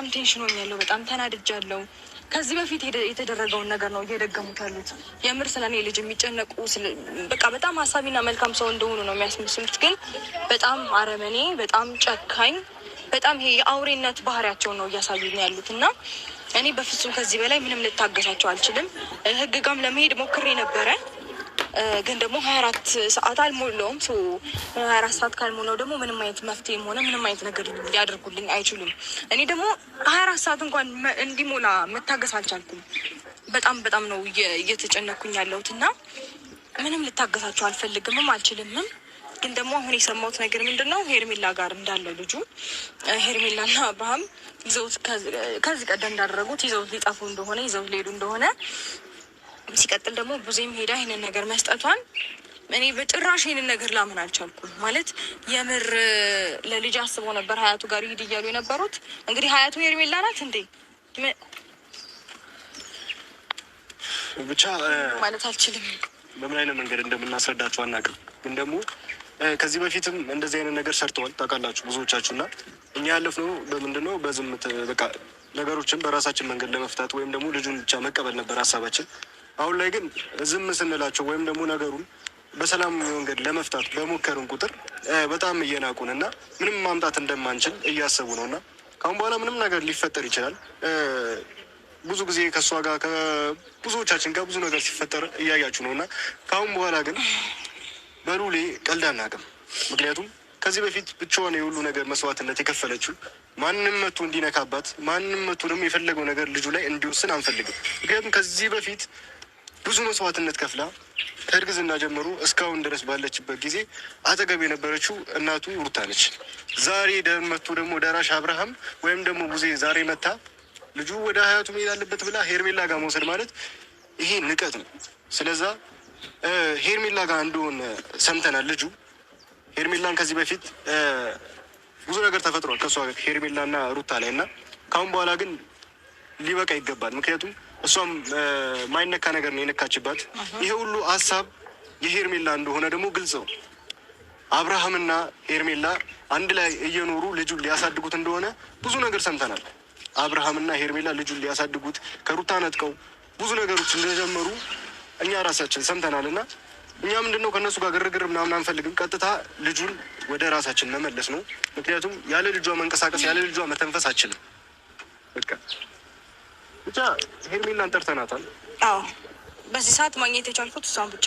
በጣም ቴንሽን ሆኛለሁ። በጣም ተናድጃለሁ። ከዚህ በፊት የተደረገውን ነገር ነው እየደገሙት ያሉት። የምር ስለ እኔ ልጅ የሚጨነቁ በቃ በጣም ሀሳቢና መልካም ሰው እንደሆኑ ነው የሚያስመስሉት። ግን በጣም አረመኔ፣ በጣም ጨካኝ፣ በጣም ይሄ የአውሬነት ባህሪያቸውን ነው እያሳዩኝ ያሉት እና እኔ በፍጹም ከዚህ በላይ ምንም ልታገሳቸው አልችልም። ህግ ጋም ለመሄድ ሞክሬ ነበረ፣ ግን ደግሞ 24 ሰዓት አልሞላውም። 24 ሰዓት ካልሞላው ደግሞ ምንም አይነት መፍትሄም ሆነ ምንም አይነት ነገር ሊያደርጉልኝ አይችሉም። እኔ ደግሞ 24 ሰዓት እንኳን እንዲሞላ መታገስ አልቻልኩም። በጣም ነው እየተጨነኩኝ ያለሁት እና ምንም ልታገሳቸው አልፈልግምም አልችልምም። ግን ደግሞ አሁን የሰማሁት ነገር ምንድን ነው? ሄርሜላ ጋር እንዳለ ልጁ ሄርሜላና አብርሃም ይዘውት ከዚህ ቀደም እንዳደረጉት ይዘውት ሊጠፉ እንደሆነ ይዘውት ሊሄዱ እንደሆነ፣ ሲቀጥል ደግሞ ብዙም ሄዳ ይህንን ነገር መስጠቷን እኔ በጭራሽ ይህንን ነገር ላምን አልቻልኩም። ማለት የምር ለልጅ አስበው ነበር ሀያቱ ጋር ይሄድ እያሉ የነበሩት። እንግዲህ ሀያቱ ሄርሜላ ናት እንዴ? ብቻ ማለት አልችልም። በምን አይነት መንገድ እንደምናስረዳቸው አናውቅም። ግን ደግሞ ከዚህ በፊትም እንደዚህ አይነት ነገር ሰርተዋል ታውቃላችሁ ብዙዎቻችሁ። እና እኛ ያለፍነው በምንድን ነው በዝምት በቃ ነገሮችን በራሳችን መንገድ ለመፍታት ወይም ደግሞ ልጁን ብቻ መቀበል ነበር ሀሳባችን። አሁን ላይ ግን ዝም ስንላቸው ወይም ደግሞ ነገሩን በሰላም መንገድ ለመፍታት በሞከርን ቁጥር በጣም እየናቁን እና ምንም ማምጣት እንደማንችል እያሰቡ ነው። እና ከአሁን በኋላ ምንም ነገር ሊፈጠር ይችላል። ብዙ ጊዜ ከእሷ ጋር ከብዙዎቻችን ጋር ብዙ ነገር ሲፈጠር እያያችሁ ነው። እና ከአሁን በኋላ ግን በሉሌ ቀልድ አናውቅም። ምክንያቱም ከዚህ በፊት ብቻዋን የሁሉ ነገር መስዋዕትነት የከፈለችው ማንም መቶ እንዲነካባት፣ ማንም መቶ ደግሞ የፈለገው ነገር ልጁ ላይ እንዲወስን አንፈልግም። ምክንያቱም ከዚህ በፊት ብዙ መስዋዕትነት ከፍላ ከእርግዝና ጀምሮ እስካሁን ድረስ ባለችበት ጊዜ አጠገብ የነበረችው እናቱ ሩታ ነች። ዛሬ መቶ ደግሞ ደራሽ አብርሃም ወይም ደግሞ ቡዜ ዛሬ መታ ልጁ ወደ ሀያቱ መሄድ አለበት ብላ ሄርሜላ ጋር መውሰድ ማለት ይሄ ንቀት ነው። ስለዛ ሄርሜላ ጋር እንደሆነ ሰምተናል። ልጁ ሄርሜላን ከዚህ በፊት ብዙ ነገር ተፈጥሯል ከእሷ ጋር ሄርሜላና ሩታ ላይ እና ካሁን በኋላ ግን ሊበቃ ይገባል። ምክንያቱም እሷም ማይነካ ነገር ነው የነካችባት። ይሄ ሁሉ ሀሳብ የሄርሜላ እንደሆነ ደግሞ ግልጽ ነው። አብርሃምና ሄርሜላ አንድ ላይ እየኖሩ ልጁን ሊያሳድጉት እንደሆነ ብዙ ነገር ሰምተናል። አብርሃምና ሄርሜላ ልጁን ሊያሳድጉት ከሩታ ነጥቀው ብዙ ነገሮች እንደጀመሩ እኛ ራሳችን ሰምተናል። እና እኛ ምንድነው ከእነሱ ጋር ግርግር ምናምን አንፈልግም። ቀጥታ ልጁን ወደ ራሳችን መመለስ ነው። ምክንያቱም ያለ ልጇ መንቀሳቀስ ያለ ልጇ መተንፈስ አችልም። በቃ ብቻ ሄርሜላን ጠርተናታል። አዎ በዚህ ሰዓት ማግኘት የቻልኩት እሷን ብቻ